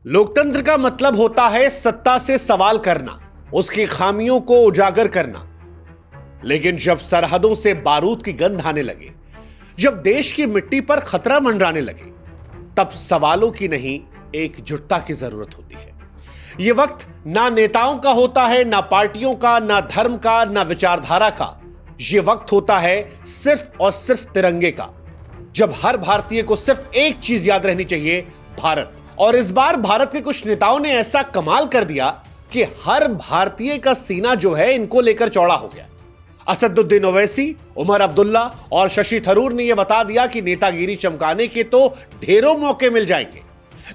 लोकतंत्र का मतलब होता है सत्ता से सवाल करना, उसकी खामियों को उजागर करना। लेकिन जब सरहदों से बारूद की गंध आने लगे, जब देश की मिट्टी पर खतरा मंडराने लगे, तब सवालों की नहीं एकजुटता की जरूरत होती है। यह वक्त ना नेताओं का होता है, ना पार्टियों का, ना धर्म का, ना विचारधारा का। यह वक्त होता है सिर्फ और सिर्फ तिरंगे का, जब हर भारतीय को सिर्फ एक चीज याद रहनी चाहिए, भारत। और इस बार भारत के कुछ नेताओं ने ऐसा कमाल कर दिया कि हर भारतीय का सीना जो है इनको लेकर चौड़ा हो गया। असदुद्दीन ओवैसी, उमर अब्दुल्ला और शशि थरूर ने यह बता दिया कि नेतागिरी चमकाने के तो ढेरों मौके मिल जाएंगे,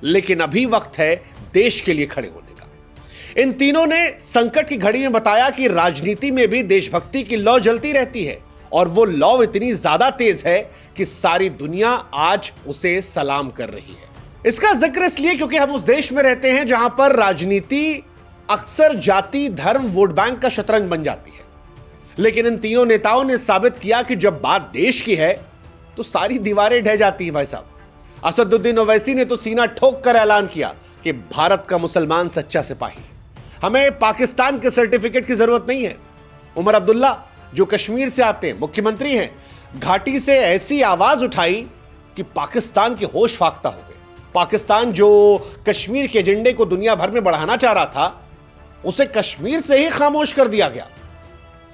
लेकिन अभी वक्त है देश के लिए खड़े होने का। इन तीनों ने संकट की घड़ी में बताया कि राजनीति में भी देशभक्ति की लौ जलती रहती है, और वो लौ इतनी ज्यादा तेज है कि सारी दुनिया आज उसे सलाम कर रही है। इसका जिक्र इसलिए क्योंकि हम उस देश में रहते हैं जहां पर राजनीति अक्सर जाति, धर्म, वोट बैंक का शतरंज बन जाती है। लेकिन इन तीनों नेताओं ने साबित किया कि जब बात देश की है तो सारी दीवारें ढह जाती हैं। भाई साहब, असदुद्दीन ओवैसी ने तो सीना ठोक कर ऐलान किया कि भारत का मुसलमान सच्चा सिपाही है, हमें पाकिस्तान के सर्टिफिकेट की जरूरत नहीं है। उमर अब्दुल्ला, जो कश्मीर से आते हैं, मुख्यमंत्री हैं, घाटी से ऐसी आवाज उठाई कि पाकिस्तान के होश फाख्ता हो गए। पाकिस्तान जो कश्मीर के एजेंडे को दुनिया भर में बढ़ाना चाह रहा था, उसे कश्मीर से ही खामोश कर दिया गया।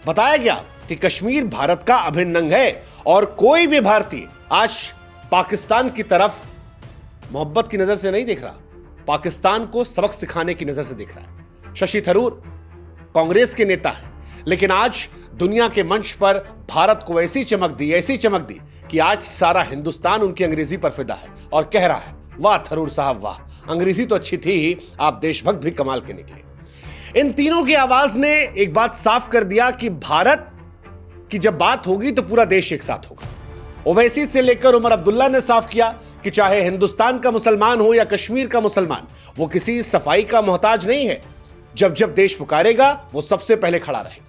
बताया गया कि कश्मीर भारत का अभिन्न अंग है और कोई भी भारतीय आज पाकिस्तान की तरफ मोहब्बत की नजर से नहीं देख रहा, पाकिस्तान को सबक सिखाने की नजर से देख रहा है। शशि थरूर कांग्रेस के नेता है, लेकिन आज दुनिया के मंच पर भारत को ऐसी चमक दी कि आज सारा हिंदुस्तान उनकी अंग्रेजी पर फिदा है और कह रहा है, वाह थरूर साहब वाह, अंग्रेजी तो अच्छी थी ही, आप देशभक्त भी कमाल के निकले। इन तीनों की आवाज ने एक बात साफ कर दिया कि भारत की जब बात होगी तो पूरा देश एक साथ होगा। ओवैसी से लेकर उमर अब्दुल्ला ने साफ किया कि चाहे हिंदुस्तान का मुसलमान हो या कश्मीर का मुसलमान, वो किसी सफाई का मोहताज नहीं है। जब जब देश पुकारेगा वो सबसे पहले खड़ा रहेगा।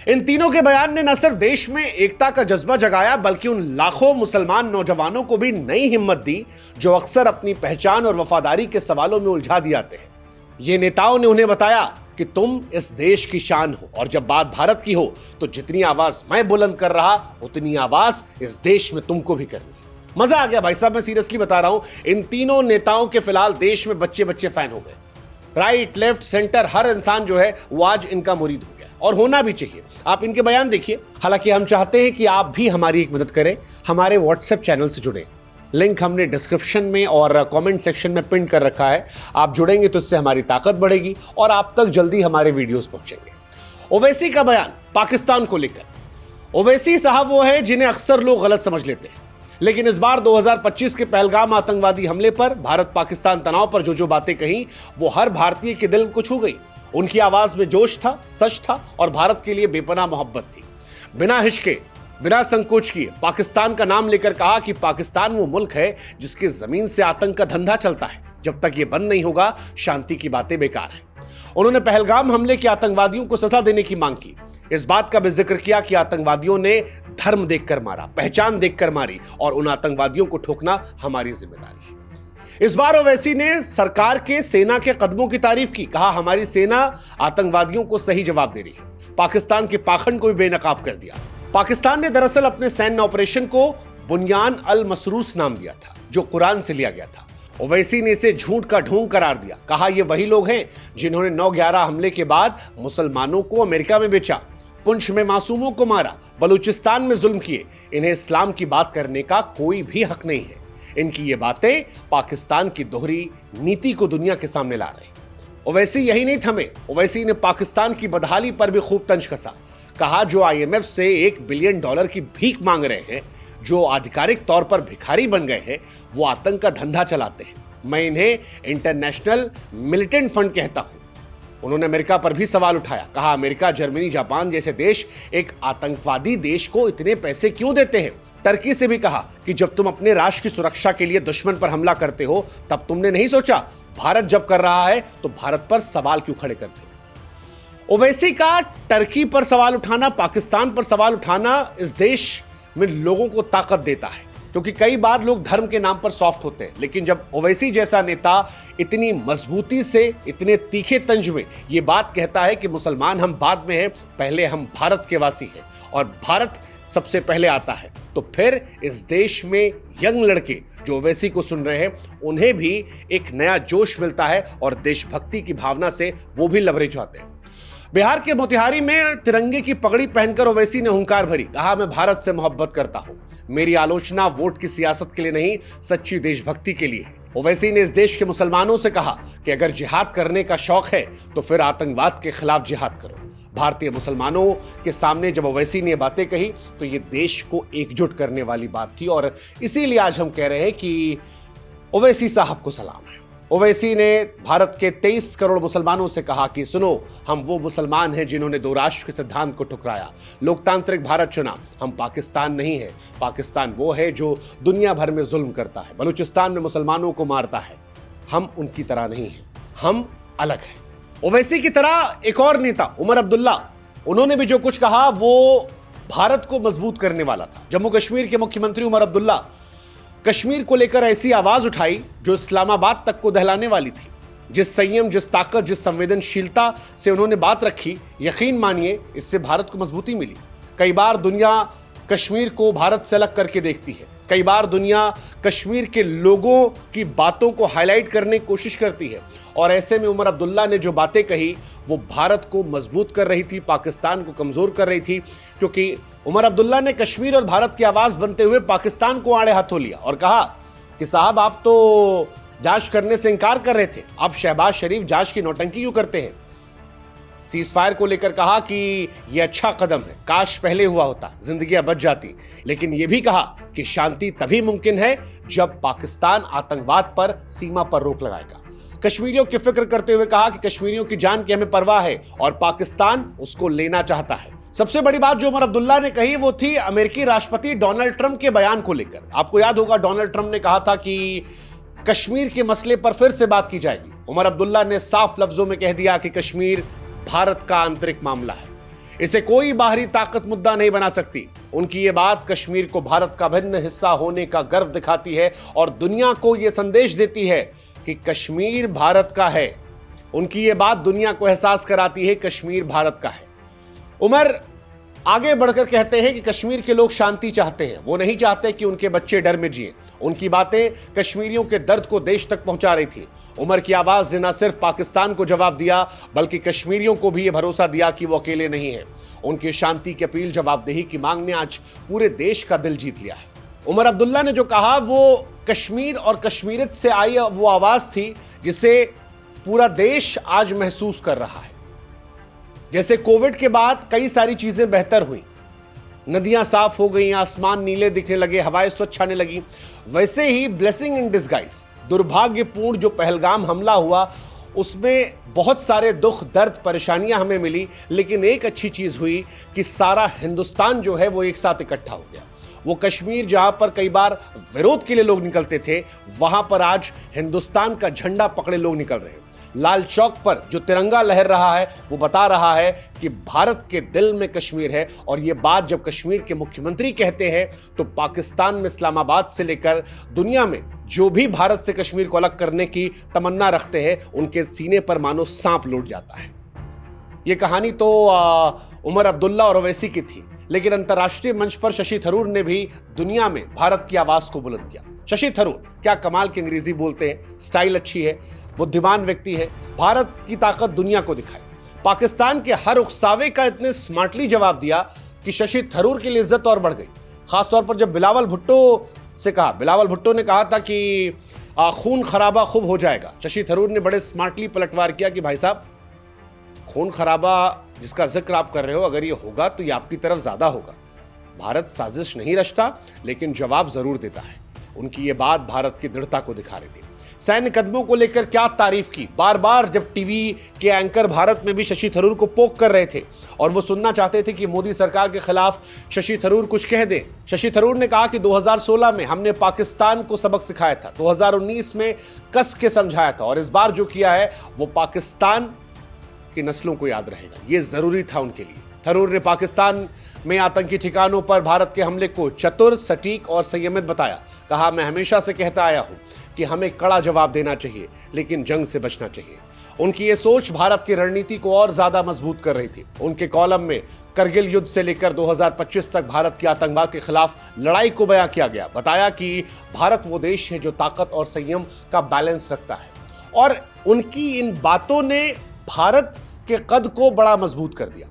इन तीनों के बयान ने न सिर्फ देश में एकता का जज्बा जगाया, बल्कि उन लाखों मुसलमान नौजवानों को भी नई हिम्मत दी जो अक्सर अपनी पहचान और वफादारी के सवालों में उलझा दिए जाते हैं। ये नेताओं ने उन्हें बताया कि तुम इस देश की शान हो, और जब बात भारत की हो तो जितनी आवाज मैं बुलंद कर रहा, उतनी आवाज इस देश में तुमको भी करनी है। मजा आ गया भाई साहब, मैं सीरियसली बता रहा हूं। इन तीनों नेताओं के फिलहाल देश में बच्चे फैन हो गए। राइट, लेफ्ट, सेंटर, हर इंसान जो है वो आज इनका मुरीद हो गया, और होना भी चाहिए। आप इनके बयान देखिए। हालांकि हम चाहते हैं कि आप भी हमारी एक मदद करें, हमारे व्हाट्सएप चैनल से जुड़ें। लिंक हमने डिस्क्रिप्शन में और कमेंट सेक्शन में पिन कर रखा है। आप जुड़ेंगे तो इससे हमारी ताकत बढ़ेगी और आप तक जल्दी हमारे वीडियोस पहुंचेंगे। ओवैसी का बयान पाकिस्तान को लेकर। ओवैसी साहब वो है जिन्हें अक्सर लोग गलत समझ लेते हैं, लेकिन इस बार 2025 के पहलगाम आतंकवादी हमले पर, भारत पाकिस्तान तनाव पर जो बातें कही, वो हर भारतीय के दिल को छू गई। उनकी आवाज में जोश था, सच था और भारत के लिए बेपनाह मोहब्बत थी। बिना हिचके, बिना संकोच किए पाकिस्तान का नाम लेकर कहा कि पाकिस्तान वो मुल्क है जिसके जमीन से आतंक का धंधा चलता है। जब तक ये बंद नहीं होगा, शांति की बातें बेकार हैं। उन्होंने पहलगाम हमले के आतंकवादियों को सजा देने की मांग की। इस बात का भी जिक्र किया कि आतंकवादियों ने धर्म देखकर मारा, पहचान देखकर मारी, और उन आतंकवादियों को ठोकना हमारी जिम्मेदारी है। इस बार ओवैसी ने सरकार के सेना के कदमों की तारीफ की। कहा, हमारी सेना आतंकवादियों को सही जवाब दे रही है। पाकिस्तान के पाखंड को भी बेनकाब कर दिया। पाकिस्तान ने दरअसल अपने सैन्य ऑपरेशन को बुनियान अल मसरूस नाम दिया था, जो कुरान से लिया गया था। ओवैसी ने इसे झूठ का ढोंग करार दिया। कहा, ये वही लोग हैं जिन्होंने 9/11 हमले के बाद मुसलमानों को अमेरिका में बेचा, पुंछ में मासूमों को मारा, बलूचिस्तान में जुल्म किए। इन्हें इस्लाम की बात करने का कोई भी हक नहीं है। इनकी ये बातें पाकिस्तान की दोहरी नीति को दुनिया के सामने ला रहे हैं। ओवैसी यही नहीं थमे। ओवैसी ने पाकिस्तान की बदहाली पर भी खूब तंज कसा। कहा, जो IMF से $1 बिलियन की भीख मांग रहे हैं, जो आधिकारिक तौर पर भिखारी बन गए हैं, वो आतंक का धंधा चलाते हैं। मैं इन्हें इंटरनेशनल मिलिटेंट फंड कहता हूं। उन्होंने अमेरिका पर भी सवाल उठाया। कहा, अमेरिका, जर्मनी, जापान जैसे देश एक आतंकवादी देश को इतने पैसे क्यों देते हैं। टर्की से भी कहा कि जब तुम अपने राष्ट्र की सुरक्षा के लिए दुश्मन पर हमला करते हो, तब तुमने नहीं सोचा भारत जब कर रहा है तो भारत पर सवाल क्यों खड़े करते हो। ओवैसी का टर्की पर सवाल उठाना, पाकिस्तान पर सवाल उठाना इस देश में लोगों को ताकत देता है। क्योंकि कई बार लोग धर्म के नाम पर सॉफ्ट होते हैं, लेकिन जब ओवैसी जैसा नेता इतनी मजबूती से, इतने तीखे तंज में ये बात कहता है कि मुसलमान हम बाद में हैं, पहले हम भारत के वासी हैं और भारत सबसे पहले आता है, तो फिर इस देश में यंग लड़के जो ओवैसी को सुन रहे हैं उन्हें भी एक नया जोश मिलता है और देशभक्ति की भावना से वो भी लबरेज होते हैं। बिहार के मोतिहारी में तिरंगे की पगड़ी पहनकर ओवैसी ने हुंकार भरी, कहा मैं भारत से मोहब्बत करता हूं, मेरी आलोचना वोट की सियासत के लिए नहीं, सच्ची देशभक्ति के लिए है। ओवैसी ने इस देश के मुसलमानों से कहा कि अगर जिहाद करने का शौक है तो फिर आतंकवाद के खिलाफ जिहाद करो। भारतीय मुसलमानों के सामने जब ओवैसी ने ये बातें कही तो ये देश को एकजुट करने वाली बात थी और इसीलिए आज हम कह रहे हैं कि ओवैसी साहब को सलाम है। ओवैसी ने भारत के 23 करोड़ मुसलमानों से कहा कि सुनो, हम वो मुसलमान हैं जिन्होंने दो राष्ट्र के सिद्धांत को ठुकराया, लोकतांत्रिक भारत चुना, हम पाकिस्तान नहीं है। पाकिस्तान वो है जो दुनिया भर में जुल्म करता है, बलूचिस्तान में मुसलमानों को मारता है, हम उनकी तरह नहीं हैं, हम अलग हैं। ओवैसी की तरह एक और नेता उमर अब्दुल्ला, उन्होंने भी जो कुछ कहा वो भारत को मजबूत करने वाला था। जम्मू कश्मीर के मुख्यमंत्री उमर अब्दुल्ला कश्मीर को लेकर ऐसी आवाज उठाई जो इस्लामाबाद तक को दहलाने वाली थी। जिस संयम, जिस ताकत, जिस संवेदनशीलता से उन्होंने बात रखी, यकीन मानिए इससे भारत को मजबूती मिली। कई बार दुनिया कश्मीर को भारत से अलग करके देखती है, कई बार दुनिया कश्मीर के लोगों की बातों को हाईलाइट करने की कोशिश करती है और ऐसे में उमर अब्दुल्ला ने जो बातें कही वो भारत को मजबूत कर रही थी, पाकिस्तान को कमजोर कर रही थी, क्योंकि उमर अब्दुल्ला ने कश्मीर और भारत की आवाज बनते हुए पाकिस्तान को आड़े हाथों लिया और कहा कि साहब आप तो जांच करने से इनकार कर रहे थे, आप शहबाज शरीफ जांच की नौटंकी क्यों करते हैं। सीज फायर को लेकर कहा कि यह अच्छा कदम है, काश पहले हुआ होता, जिंदगियां बच जाती, लेकिन यह भी कहा कि शांति तभी मुमकिन है जब पाकिस्तान आतंकवाद पर सीमा पर रोक लगाएगा। कश्मीरियों की फिक्र करते हुए कहा कि कश्मीरियों की जान की हमें परवाह है और पाकिस्तान उसको लेना चाहता है। सबसे बड़ी बात जो उमर अब्दुल्ला ने कही वो थी अमेरिकी राष्ट्रपति डोनाल्ड ट्रंप के बयान को लेकर। आपको याद होगा डोनाल्ड ट्रंप ने कहा था कि कश्मीर के मसले पर फिर से बात की जाएगी। उमर अब्दुल्ला ने साफ लफ्जों में कह दिया कि कश्मीर भारत का आंतरिक मामला है, इसे कोई बाहरी ताकत मुद्दा नहीं बना सकती। उनकी ये बात कश्मीर को भारत का भिन्न हिस्सा होने का गर्व दिखाती है और दुनिया को यह संदेश देती है कि कश्मीर भारत का है। उनकी ये बात दुनिया को एहसास कराती है कश्मीर भारत का है। उमर आगे बढ़कर कहते हैं कि कश्मीर के लोग शांति चाहते हैं, वो नहीं चाहते कि उनके बच्चे डर में जिए। उनकी बातें कश्मीरियों के दर्द को देश तक पहुंचा रही थी। उमर की आवाज ने न सिर्फ पाकिस्तान को जवाब दिया बल्कि कश्मीरियों को भी यह भरोसा दिया कि वो अकेले नहीं है। उनकी शांति की अपील, जवाबदेही की मांग ने आज पूरे देश का दिल जीत लिया है। उमर अब्दुल्ला ने जो कहा वो कश्मीर और कश्मीरियत से आई वो आवाज थी जिसे पूरा देश आज महसूस कर रहा है। जैसे कोविड के बाद कई सारी चीजें बेहतर हुई, नदियां साफ हो गई, आसमान नीले दिखने लगे, हवाएं स्वच्छ आने लगी, वैसे ही ब्लेसिंग इन डिस्गाइज, दुर्भाग्यपूर्ण जो पहलगाम हमला हुआ उसमें बहुत सारे दुख, दर्द, परेशानियां हमें मिली, लेकिन एक अच्छी चीज हुई कि सारा हिंदुस्तान जो है वो एक साथ इकट्ठा हो गया। वो कश्मीर जहां पर कई बार विरोध के लिए लोग निकलते थे, वहां पर आज हिंदुस्तान का झंडा पकड़े लोग निकल रहे हैं। लाल चौक पर जो तिरंगा लहर रहा है वो बता रहा है कि भारत के दिल में कश्मीर है। और ये बात जब कश्मीर के मुख्यमंत्री कहते हैं तो पाकिस्तान में इस्लामाबाद से लेकर दुनिया में जो भी भारत से कश्मीर को अलग करने की तमन्ना रखते हैं उनके सीने पर मानो सांप लौट जाता है। ये कहानी तो उमर अब्दुल्ला और ओवैसी की थी, लेकिन अंतर्राष्ट्रीय मंच पर शशि थरूर ने भी दुनिया में भारत की आवाज को बुलंद किया। शशि थरूर क्या कमाल की अंग्रेजी बोलते हैं, स्टाइल अच्छी है, बुद्धिमान व्यक्ति है, भारत की ताकत दुनिया को दिखाई। पाकिस्तान के हर उकसावे का इतने स्मार्टली जवाब दिया कि शशि थरूर की इज्जत और बढ़ गई। खासतौर पर जब बिलावल भुट्टो से कहा, बिलावल भुट्टो ने कहा था कि खून खराबा खूब हो जाएगा, शशि थरूर ने बड़े स्मार्टली पलटवार किया कि भाई साहब खून खराबा जिसका जिक्र आप कर रहे हो, अगर ये होगा तो ये आपकी तरफ ज्यादा होगा। भारत साजिश नहीं रचता लेकिन जवाब जरूर देता है। उनकी ये बात भारत की दृढ़ता को दिखा रही थी। सैन्य कदमों को लेकर क्या तारीफ की। बार बार जब टीवी के एंकर भारत में भी शशि थरूर को पोक कर रहे थे और वो सुनना चाहते थे कि मोदी सरकार के खिलाफ शशि थरूर कुछ कह दे, शशि थरूर ने कहा कि 2016 में हमने पाकिस्तान को सबक सिखाया था, 2019 में कस के समझाया था और इस बार जो किया है वो पाकिस्तान की नस्लों को याद रहेगा। ये जरूरी था उनके लिए। थरूर ने पाकिस्तान में आतंकी ठिकानों पर भारत के हमले को चतुर, सटीक और संयमित बताया। कहा, मैं हमेशा से कहता आया हूं कि हमें कड़ा जवाब देना चाहिए, लेकिन जंग से बचना चाहिए। उनकी ये सोच भारत की रणनीति को और ज्यादा मजबूत कर रही थी। उनके कॉलम में करगिल युद्ध से लेकर 2025 तक भारत की आतंकवाद के खिलाफ लड़ाई को बयां किया गया। बताया कि भारत वो देश है जो ताकत और संयम का बैलेंस रखता है, और उनकी इन बातों ने भारत के कद को बड़ा मजबूत कर दिया।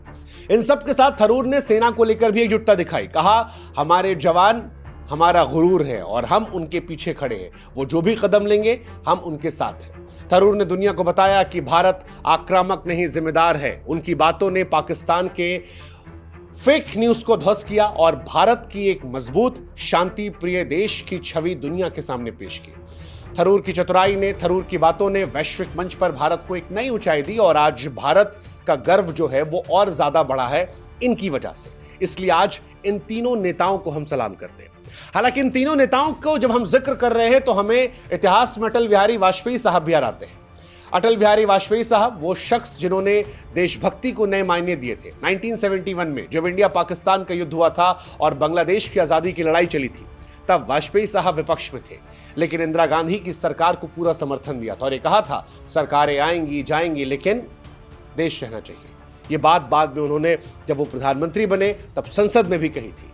इन सब के साथ थरूर ने सेना को लेकर भी एकजुटता दिखाई। कहा, हमारे जवान हमारा गुरूर है और हम उनके पीछे खड़े हैं। वो जो भी कदम लेंगे हम उनके साथ हैं। थरूर ने दुनिया को बताया कि भारत आक्रामक नहीं, जिम्मेदार है। उनकी बातों ने पाकिस्तान के फेक न्यूज को ध्वस्त किया और भारत की एक मजबूत, शांति प्रिय देश की छवि दुनिया के सामने पेश की। थरूर की चतुराई ने, थरूर की बातों ने वैश्विक मंच पर भारत को एक नई ऊंचाई दी, और आज भारत का गर्व जो है वो और ज्यादा बढ़ा है इनकी वजह से। इसलिए आज इन तीनों नेताओं को हम सलाम करते हैं। हालांकि इन तीनों नेताओं को जब हम जिक्र कर रहे हैं तो हमें इतिहास में अटल बिहारी वाजपेयी साहब भी याद आते हैं। अटल बिहारी वाजपेयी साहब वो शख्स जिन्होंने देशभक्ति को नए मायने दिए थे। 1971 में जब इंडिया पाकिस्तान का युद्ध हुआ था और बांग्लादेश की आजादी की लड़ाई चली थी, तब वाजपेयी साहब विपक्ष में थे, लेकिन इंदिरा गांधी की सरकार को पूरा समर्थन दिया था और ये कहा था, सरकारें आएंगी जाएंगी लेकिन देश रहना चाहिए। ये बात बाद में उन्होंने जब वो प्रधानमंत्री बने तब संसद में भी कही थी।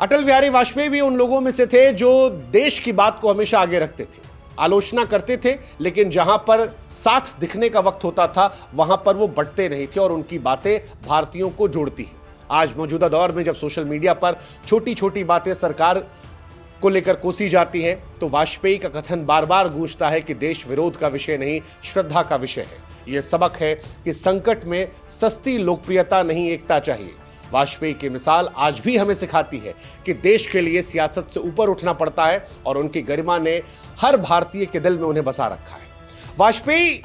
अटल बिहारी वाजपेयी भी उन लोगों में से थे जो देश की बात को हमेशा आगे रखते थे, आलोचना करते थे, लेकिन जहां पर साथ दिखने का वक्त होता था वहां पर वो बंटते नहीं थे, और उनकी बातें भारतीयों को जोड़ती हैं। आज मौजूदा दौर में जब सोशल मीडिया पर छोटी छोटी बातें सरकार को लेकर कोसी जाती हैं, तो वाजपेयी का कथन बार बार गूंजता है कि देश विरोध का विषय नहीं, श्रद्धा का विषय है। यह सबक है कि संकट में सस्ती लोकप्रियता नहीं, एकता चाहिए। वाजपेयी की मिसाल आज भी हमें सिखाती है कि देश के लिए सियासत से ऊपर उठना पड़ता है, और उनकी गरिमा ने हर भारतीय के दिल में उन्हें बसा रखा है। वाजपेयी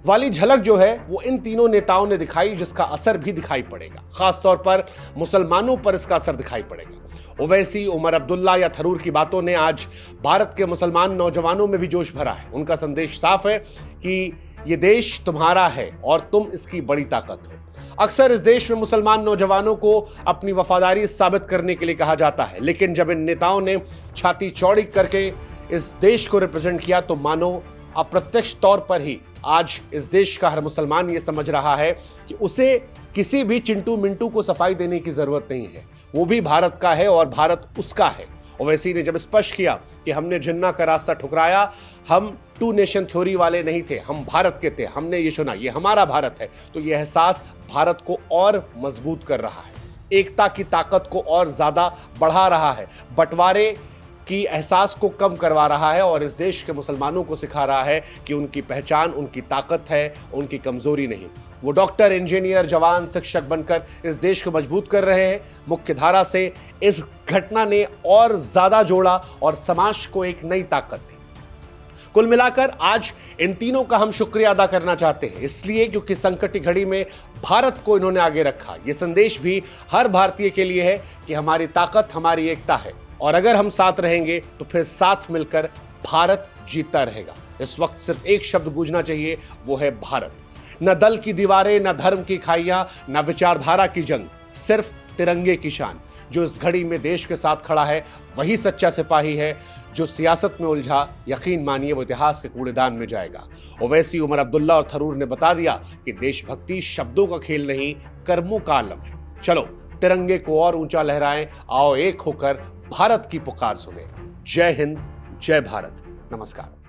वाली झलक जो है वो इन तीनों नेताओं ने दिखाई, जिसका असर भी दिखाई पड़ेगा। खासतौर पर मुसलमानों पर इसका असर दिखाई पड़ेगा। ओवैसी, उमर अब्दुल्ला या थरूर की बातों ने आज भारत के मुसलमान नौजवानों में भी जोश भरा है। उनका संदेश साफ है कि ये देश तुम्हारा है और तुम इसकी बड़ी ताकत हो। अक्सर इस देश में मुसलमान नौजवानों को अपनी वफादारी साबित करने के लिए कहा जाता है, लेकिन जब इन नेताओं ने छाती चौड़ी करके इस देश को रिप्रेजेंट किया तो मानो अप्रत्यक्ष तौर पर ही आज इस देश का हर मुसलमान ये समझ रहा है कि उसे किसी भी चिंटू मिंटू को सफाई देने की जरूरत नहीं है। वो भी भारत का है और भारत उसका है। ओवैसी ने जब स्पष्ट किया कि हमने जिन्ना का रास्ता ठुकराया, हम टू नेशन थ्योरी वाले नहीं थे, हम भारत के थे, हमने ये सुना, ये हमारा भारत है, तो ये एहसास भारत को और मजबूत कर रहा है, एकता की ताकत को और ज्यादा बढ़ा रहा है, बंटवारे की एहसास को कम करवा रहा है, और इस देश के मुसलमानों को सिखा रहा है कि उनकी पहचान उनकी ताकत है, उनकी कमजोरी नहीं। वो डॉक्टर, इंजीनियर, जवान, शिक्षक बनकर इस देश को मजबूत कर रहे हैं। मुख्य धारा से इस घटना ने और ज्यादा जोड़ा और समाज को एक नई ताकत दी। कुल मिलाकर आज इन तीनों का हम शुक्रिया अदा करना चाहते हैं, इसलिए क्योंकि संकट की घड़ी में भारत को इन्होंने आगे रखा। ये संदेश भी हर भारतीय के लिए है कि हमारी ताकत हमारी एकता है, और अगर हम साथ रहेंगे तो फिर साथ मिलकर भारत जीतता रहेगा। इस वक्त सिर्फ एक शब्द गूंजना चाहिए, वो है भारत। न दल की दीवारें, न धर्म की खाइयां, न विचारधारा की जंग, सिर्फ तिरंगे की शान। जो इस घड़ी में देश के साथ खड़ा है वही सच्चा सिपाही है। जो सियासत में उलझा, यकीन मानिए वो इतिहास के कूड़ेदान में जाएगा। ओवैसी, उमर अब्दुल्ला और थरूर ने बता दिया कि देशभक्ति शब्दों का खेल नहीं, कर्मों का आलम है। चलो तिरंगे को और ऊंचा लहराएं, आओ एक होकर भारत की पुकार सुने। जय हिंद, जय भारत, नमस्कार।